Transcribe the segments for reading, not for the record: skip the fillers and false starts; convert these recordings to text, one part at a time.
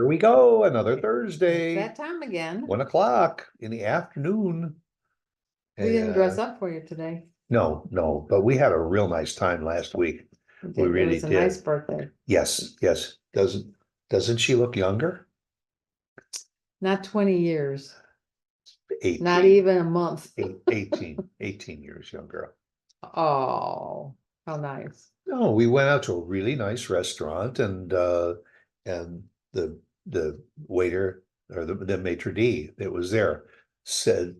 we go, another It's Thursday, that time again. 1 o'clock in the afternoon. We didn't dress And- up for you today. No, but we had a real nice time last week. We It really was a did. nice birthday. Yes. Doesn't she look younger? Not 20 years, 18, not even a month. 18 years younger. Oh, how nice. No, we went out to a really nice restaurant and the waiter or the maitre d' that was there said,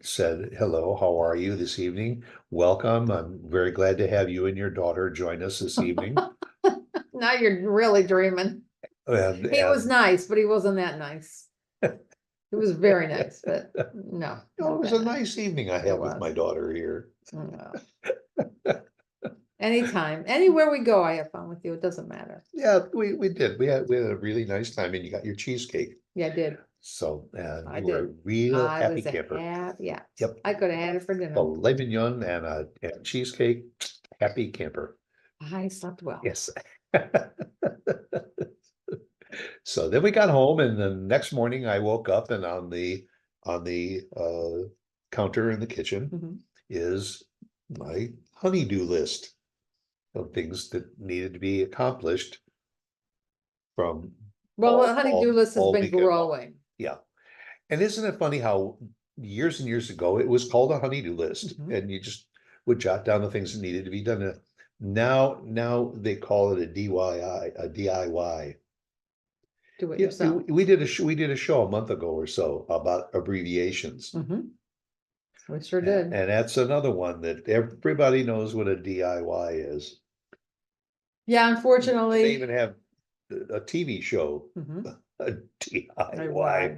hello, how are you this evening? Welcome. I'm very glad to have you and your daughter join us this evening. Now you're really dreaming. He was nice, but he wasn't that nice. It was very nice, but no. No, it was a nice evening I It had with was. my daughter here. No. Anytime, anywhere we go, I have fun with you. It doesn't matter. Yeah, we did. We had a really nice time, and you got your cheesecake. Yeah, I did. So I you were a did. real I happy was camper. yeah. Yep. I could have had it for dinner. Filet mignon and a cheesecake, happy camper. I slept well. Yes. So then we got home, and the next morning I woke up, and on the counter in the kitchen Mhm. is my honeydew list of things that needed to be accomplished from. Well, all- the honey-do all- list has all been weekend long. growing. Yeah. And isn't it funny how years and years ago, it was called a honeydew list, Mhm. and you just would jot down the things that needed to be done. Now they call it a DIY. Do it Yeah, yourself. we did a show a month ago or so about abbreviations. Mhm. We sure did. And that's another one that everybody knows what a DIY is. Yeah, They unfortunately. even have a TV show, Mhm. a DIY.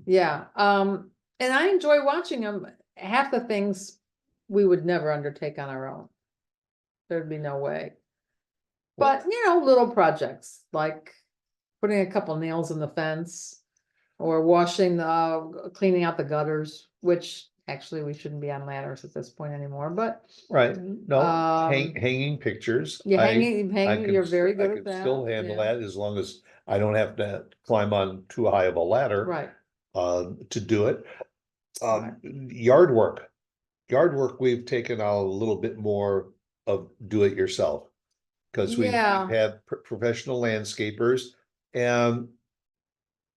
Yeah, and I enjoy watching them. Half the things we would never undertake on our own. There'd be no way. But, little projects like putting a couple nails in the fence or cleaning out the gutters, which actually we shouldn't be on ladders at this point anymore, but. Right, no, Um, hanging pictures. Yeah, I hanging, can you're very good I at can still that. handle Yeah. that as long as I don't have to climb on too high of a ladder. Right. To do it. Right. Yard work. We've taken out a little bit more of do it yourself. Because we've Yeah. had professional landscapers, and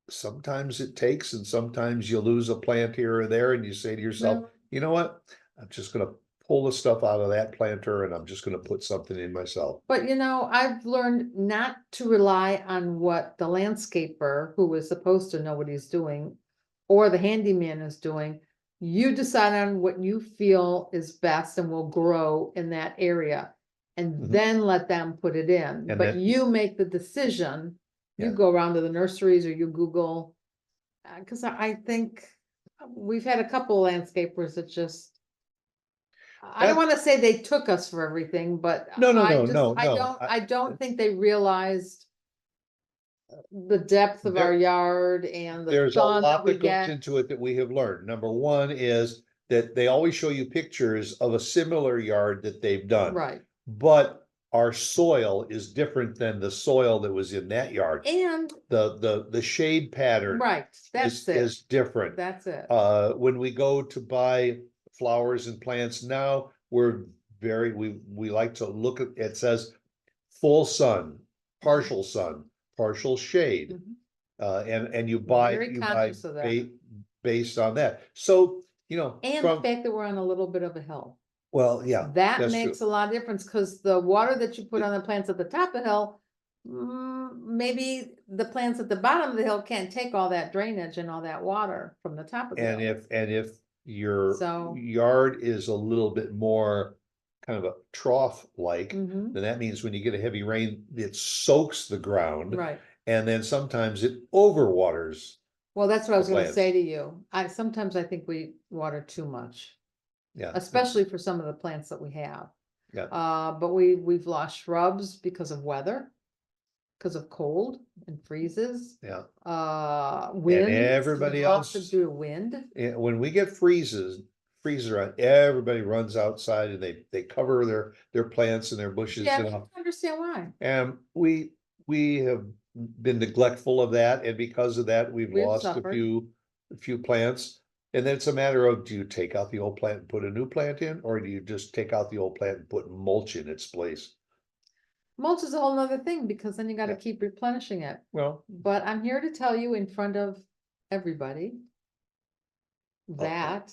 sometimes it takes, and sometimes you lose a plant here or there, and you say to yourself, Well- you know what? I'm just gonna pull the stuff out of that planter and I'm just gonna put something in myself. But I've learned not to rely on what the landscaper, who is supposed to know what he's doing, or the handyman is doing. You decide on what you feel is best and will grow in that area. And Mhm. then let them put it in, And but then- you make the decision. You Yeah. go around to the nurseries or you Google. Cause I think we've had a couple landscapers that just. I don't That- wanna say they took us for everything, but. No, I don't think they realized. The depth of our yard and the There's a sun that lot we that goes get. into it that we have learned. Number one is that they always show you pictures of a similar yard that they've done. Right, But our soil is different than the soil that was in that yard. and, The shade pattern right, that's it, is different. that's it. When we go to buy flowers and plants now, we like to look at, it says full sun, partial shade. Mhm. And you We're buy, very conscious of that. based on that. So, And the fact that we're on a little bit of a hill. well, yeah. That that's makes true. a lot of difference, cause the water that you put on the plants at the top of the hill. Maybe the plants at the bottom of the hill can't take all that drainage and all that water from the top of the And hill. if your So- yard is a little bit more kind of a trough like, Mhm. then that means when you get a heavy rain, it soaks the ground. Right, And then sometimes it overwaters. well, that's what I was The gonna plants. say to you, sometimes I think we water too much. Yeah. Especially for some of the plants that we have. Yeah. But we've lost shrubs because of weather, because of cold and freezes, Yeah. wind. everybody else- Due to wind. When we get freezer on, everybody runs outside and they cover their plants and their bushes. Yeah, I And don't understand why. And we we have been neglectful of that, and because of that, we've We've lost suffered. a few plants. And then it's a matter of, do you take out the old plant and put a new plant in, or do you just take out the old plant and put mulch in its place? Mulch is a whole nother thing, because then you gotta Yeah. keep replenishing it. Well, But I'm here to tell you in front of everybody that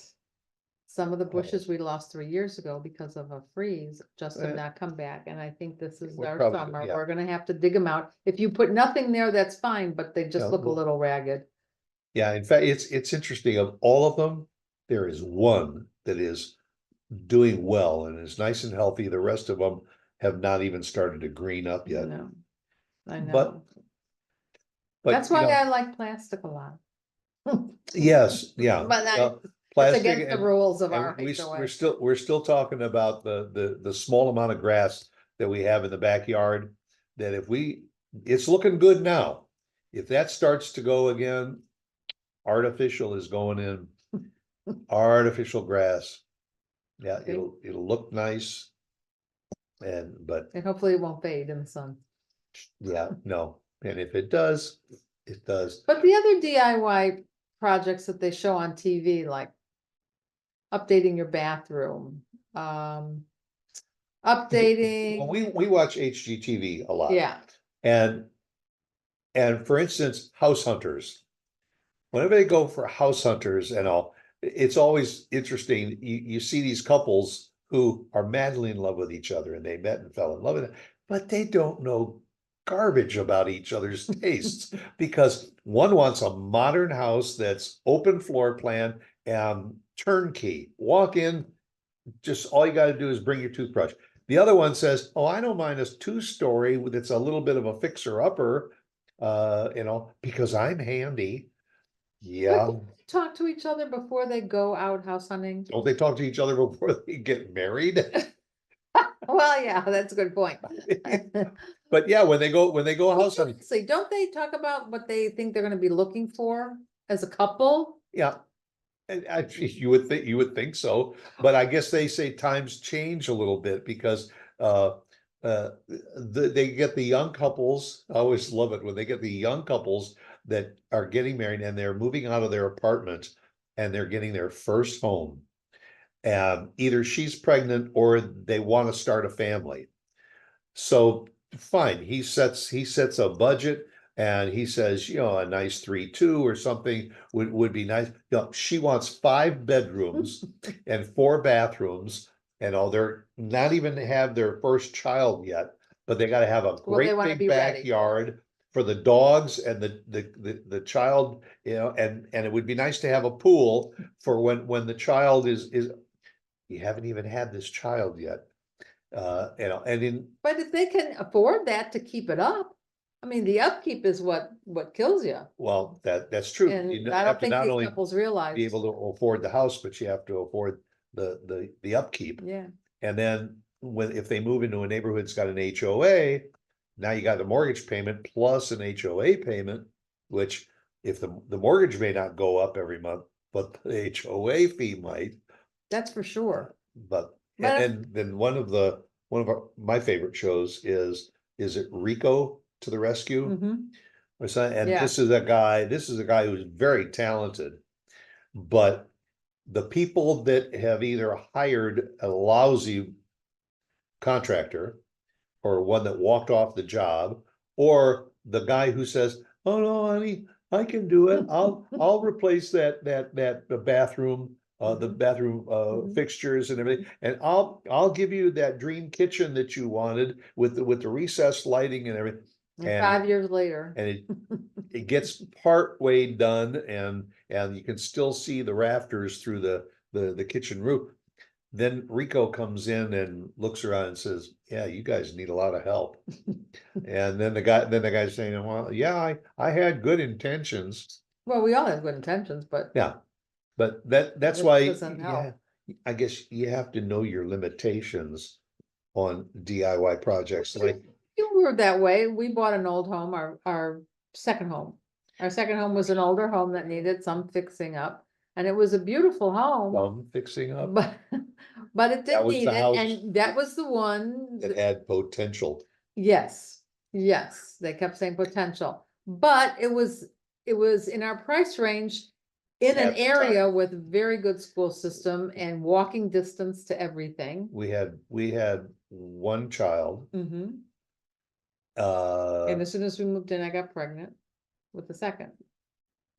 some of the bushes we lost 3 years ago because of a freeze just have Eh. not come back, and I think this is We're our probably- summer. yeah. We're gonna have to dig them out. If you put nothing there, that's fine, but they just Yeah, look a well- little ragged. yeah, in fact, it's interesting, of all of them, there is one that is doing well and is nice and healthy. The rest of them have not even started to green up yet. No, I But- know. But, That's you why know, I like plastic a lot. yes, yeah. But it's Plastic against the and- rules of and our HOA. we're still talking about the small amount of grass that we have in the backyard. That it's looking good now. If that starts to go again, artificial is going in. Artificial grass. Yeah, Okay. it'll look nice. But And hopefully it won't fade in the sun. yeah, no, and if it does, it does. But the other DIY projects that they show on TV, like updating your bathroom, updating, Well, we watch HGTV a lot. yeah, And for instance, house hunters. Whenever they go for house hunters and all, it's always interesting. You see these couples who are madly in love with each other, and they met and fell in love with it, but they don't know garbage about each other's tastes, because one wants a modern house that's open floor plan and turnkey. Walk in, just all you gotta do is bring your toothbrush. The other one says, oh, I don't mind a 2-story that's a little bit of a fixer upper, because I'm handy. Yeah, talk to each other before they go out house hunting. don't they talk to each other before they get married? Well, yeah, that's a good point. But yeah, when they go house hunting, Seriously, don't they talk about what they think they're gonna be looking for as a couple? yeah. And actually, you would think so, but I guess they say times change a little bit, because they get the young couples. I always love it when they get the young couples that are getting married and they're moving out of their apartment and they're getting their first home. And either she's pregnant or they want to start a family. So fine, he sets a budget. And he says, a nice 3-2 or something would be nice. She wants 5 bedrooms and 4 bathrooms, and they're not even have their first child yet, but they gotta have a Well, they great wanna big be ready. backyard for the dogs and the child, and it would be nice to have a pool for when the child is, you haven't even had this child yet. And in, But if they can afford that to keep it up, I mean, the upkeep is what kills you. well, that's true. And You I have don't to think not these only couples realize. be able to afford the house, but you have to afford the upkeep. Yeah, And then if they move into a neighborhood that's got an HOA, now you got the mortgage payment plus an HOA payment, which if the mortgage may not go up every month, but the HOA fee might. that's for sure. But But- and then one of my favorite shows is it Rico to the Rescue? Mhm. Or something, and Yeah. this is a guy who's very talented, but the people that have either hired a lousy contractor or one that walked off the job, or the guy who says, oh no, honey, I can do it. I'll replace the bathroom, the bathroom Mhm. fixtures and everything, and I'll give you that dream kitchen that you wanted with the recessed lighting and everything. And And 5 years later. and it gets part way done, and you can still see the rafters through the kitchen roof. Then Rico comes in and looks around and says, yeah, you guys need a lot of help. And then the guy's saying, well, yeah, I had good intentions. Well, we all have good intentions, but Yeah, but that's It why, doesn't help. I guess you have to know your limitations on DIY projects. Like, you were that way. We bought an old home, our second home. Our second home was an older home that needed some fixing up, and it was a beautiful home, fixing up, but it That did was need the it, house and that was the one. that had potential. Yes, Yes, they kept saying potential, but it was in our price range. In an At the time. area with very good school system and walking distance to everything. We had one child, And uh, as soon as we moved in, I got pregnant with the second.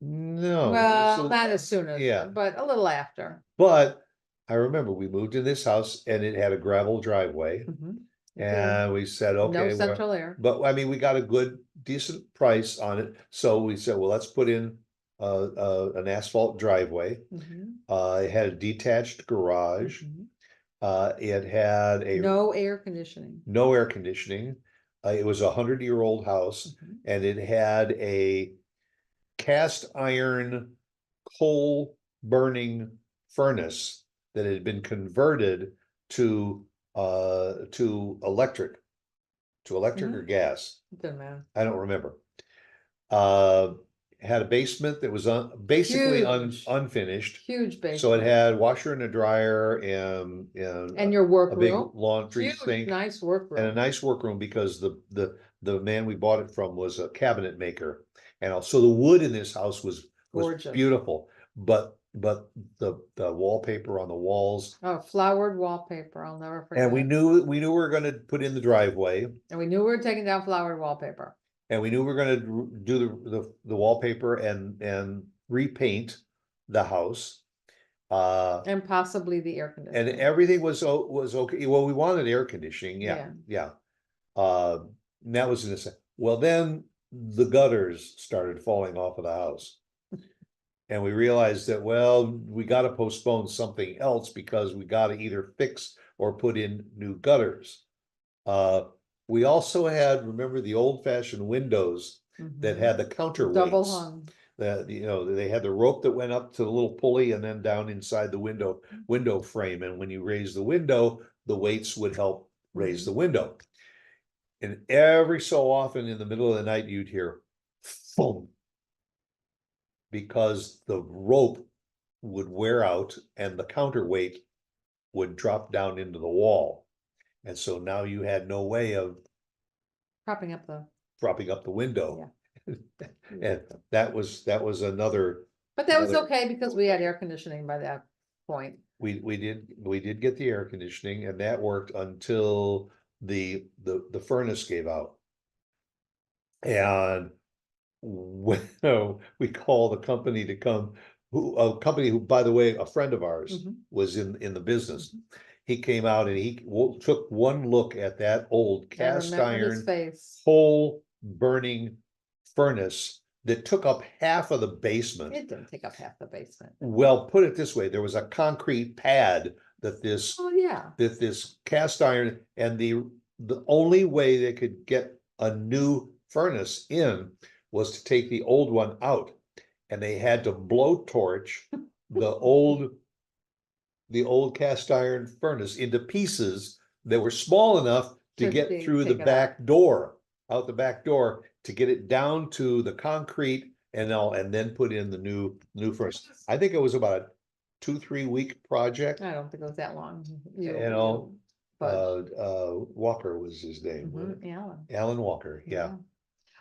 no. Well, so- not as soon as, Yeah, but a little after. but I remember we moved in this house and it had a gravel driveway. It did. And we said, No okay, central air. but I mean, we got a good, decent price on it, so we said, well, let's put in an asphalt driveway. It had a detached garage, it had No air conditioning. no air conditioning. It was a 100-year-old house, and it had a cast iron coal burning furnace that had been converted to electric. To electric or gas, Doesn't matter. I don't remember. Had a basement that was basically Huge. unfinished. Huge So it basement. had washer and a dryer and And your a big workroom. laundry Huge, sink nice and a workroom. nice workroom, because the man we bought it from was a cabinet maker. And also the wood in this house was Gorgeous. beautiful, but the wallpaper on the walls. Oh, flowered wallpaper, I'll never forget. And we knew we were gonna put in the driveway, And we knew we were taking down flowered wallpaper. and we knew we were gonna do the wallpaper and repaint the house. And possibly the air And conditioning. everything was okay. Well, we wanted air conditioning, yeah. And that was in a well, then the gutters started falling off of the house. And we realized that, well, we gotta postpone something else, because we gotta either fix or put in new gutters. We also had, remember the old fashioned windows that had the counterweights? Double hung. That, they had the rope that went up to the little pulley and then down inside the window frame, and when you raise the window, the weights would help raise the window. And every so often in the middle of the night, you'd hear boom, because the rope would wear out and the counterweight would drop down into the wall. And so now you had no way of Propping up the. propping up the window. And that was another, But that was another- okay because we had air conditioning by that point. we did get the air conditioning, and that worked until the furnace gave out. And when we called the company to come, a company who, by the way, a friend of ours was in the business. He came out and he took one look at that old cast iron coal burning furnace that took up half of the basement. It didn't take up half the basement. Well, put it this way, there was a concrete pad that this Oh, yeah. that this cast iron, and the only way they could get a new furnace in was to take the old one out, and they had to blowtorch the old cast iron furnace into pieces that were small enough to get through the back door, out the back door, to get it down to the concrete and then put in the new furnace. I think it was about a 2-3 week project. I don't think it was that long. But Walker was his name. Alan Walker, yeah.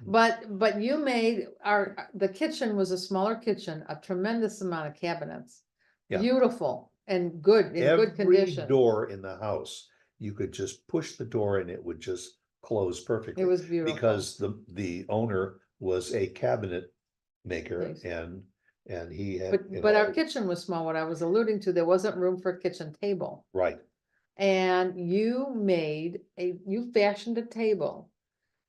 But you made the kitchen was a smaller kitchen, a tremendous amount of cabinets. Yeah. Beautiful and good, in good condition. Every door in the house, you could just push the door and it would just close perfectly. It was beautiful. Because the owner was a cabinet maker, Yes. and he had. But our kitchen was small. What I was alluding to, there wasn't room for a kitchen table. Right. And you fashioned a table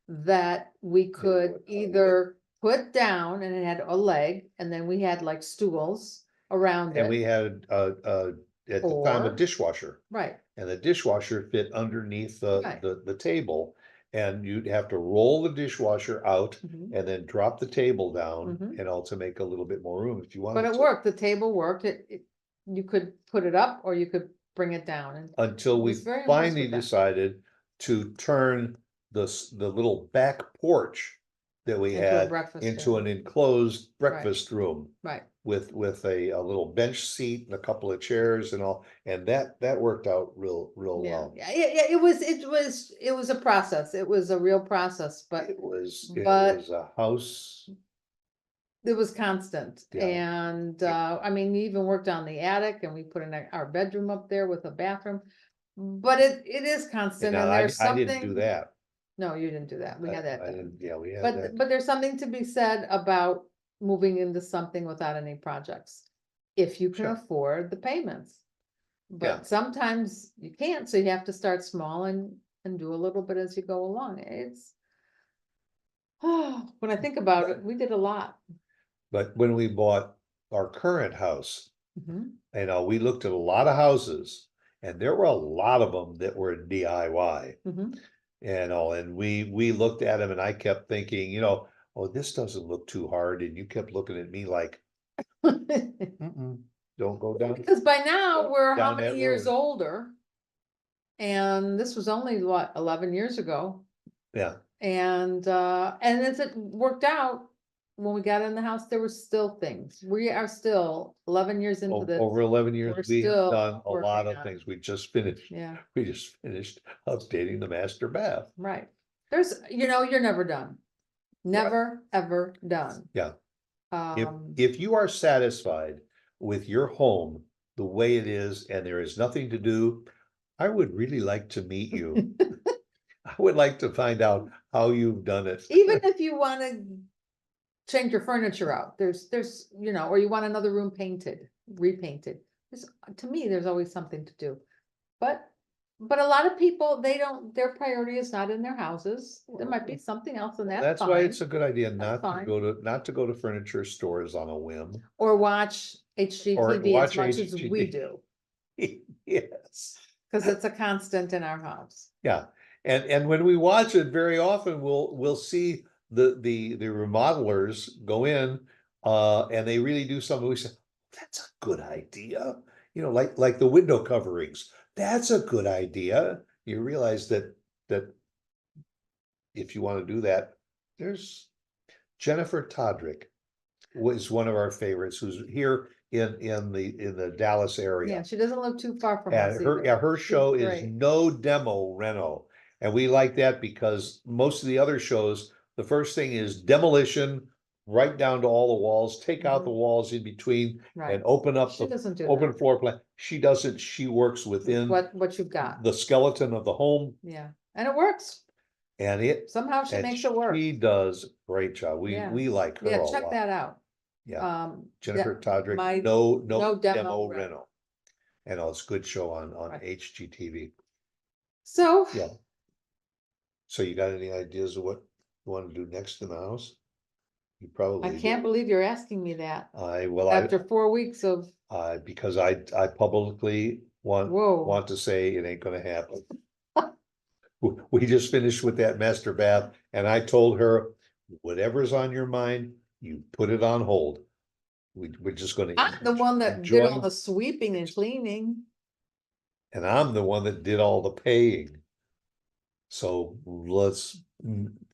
that we could either put down, and it had a leg, and then we had like stools around it. And we had at the time a dishwasher. Right. And the dishwasher fit underneath the table, and you'd have to roll the dishwasher out and then drop the table down, and also make a little bit more room if you wanted. But it worked. The table worked. You could put it up or you could bring it down. And until we finally decided to turn the little back porch that we Into a had breakfast into area. an enclosed breakfast room Right, with a little bench seat and a couple of chairs and all, and that worked out real yeah, well. yeah, it was a process, it was a real process, but It was but- a house. it was constant, Yeah. and, I mean, we even worked on the attic, and we put in our bedroom up there with a bathroom. But it is And constant, now and there's I didn't do something, that. no, you didn't do that, we had that I done. didn't, yeah, we had But, that. but there's something to be said about moving into something without any projects. If you can Sure. afford the payments. Yeah. But sometimes you can't, so you have to start small and do a little bit as you go along. It's. When I think about it, we did a lot. But when we bought our current house, Mhm. we looked at a lot of houses, and there were a lot of them that were DIY. Mhm. And we looked at them, and I kept thinking, oh, this doesn't look too hard, and you kept looking at me like, don't go down. Because by now, we're how Down that many years road. older? And this was only what, 11 years ago? Yeah, And as it worked out, when we got in the house, there were still things. We are still 11 years into this. over 11 years, we're we have still done a lot working of on it. things. We just finished updating the master bath. Right. There's, you're never done. Never, ever done. Yeah. If, Um, if you are satisfied with your home the way it is and there is nothing to do, I would really like to meet you. I would like to find out how you've done it. even if you wanna change your furniture out, there's, or you want another room painted, repainted. To me, there's always something to do. But a lot of people, their priority is not in their houses. There might be something else, and that's That's why fine. it's a good idea That's not to fine. not to go to furniture stores on a whim. Or watch HGTV as watch much as we HGTV. do, Yes, because it's a constant in our house. yeah. And when we watch it, very often we'll see the remodelers go in, and they really do something. We say, that's a good idea. Like the window coverings. That's a good idea. You realize that if you want to do that, there's Jennifer Todrick was one of our favorites, who's here in the Dallas Yeah, area. she doesn't live too far from And us her, either. yeah, her show is great. no demo reno. And we like that because most of the other shows, the first thing is demolition, right down to all the walls, take out the walls in between Right. and open up She the doesn't do open that. floor plan. She doesn't, she works within What you've got. the skeleton of the home, Yeah, and it works. and Somehow she and makes it work. she does a great job. Yeah. We like her Yeah, a check lot. that out. Yeah. Yeah, Jennifer Todrick, my no no demo demo reno. reno. And it's a good show on Right. HGTV. So, Yeah. So you got any ideas of what you want to do next in the house? You probably I do. can't believe you're asking me that Well, after 4 weeks of, because I publicly whoa, want to say it ain't gonna happen. We just finished with that master bath, and I told her, whatever's on your mind, you put it on hold. We're just gonna. I'm the one that did all enjoy- the sweeping and cleaning. And I'm the one that did all the paying. So let's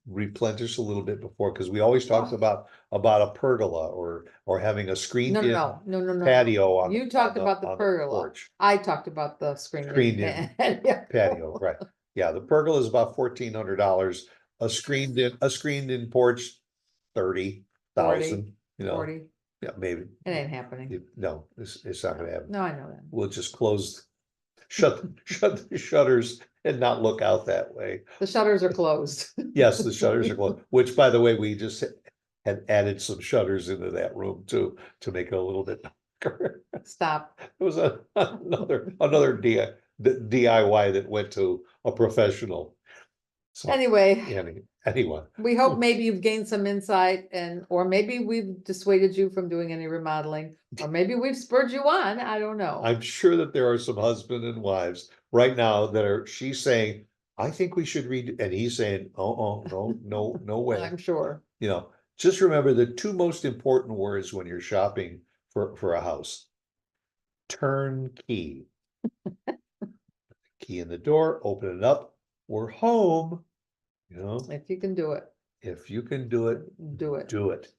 replenish a little bit before, because we always talked Oh. about a pergola or having a screened in No. patio on. You talked about the on pergola. porch. I talked about the screened Screened-in in patio, right? Yeah, the pergola is about $1,400. A screened in porch, 30,000. 40. Yeah, maybe. It ain't happening. No, it's not gonna happen. No, I know that. We'll just shut the shutters and not look out that way. The shutters are closed. Yes, the shutters are closed, which, by the way, we just had added some shutters into that room too, to make it a little bit darker. Stop. It was another DIY that went to a professional. So Anyway, anyway, we hope maybe you've gained some insight or maybe we've dissuaded you from doing any remodeling, or maybe we've spurred you on. I don't know. I'm sure that there are some husband and wives right now she's saying, I think we should read, and he's saying, no way. I'm sure. Just remember the two most important words when you're shopping for a house. Turnkey. Key in the door, open it up, we're home. If you can do it. If you can do it, do it. do it.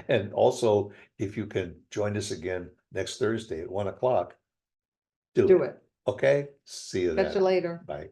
And also, if you can join us again next Thursday at 1 o'clock. Do it. Okay, see you Catch you then. later. Bye.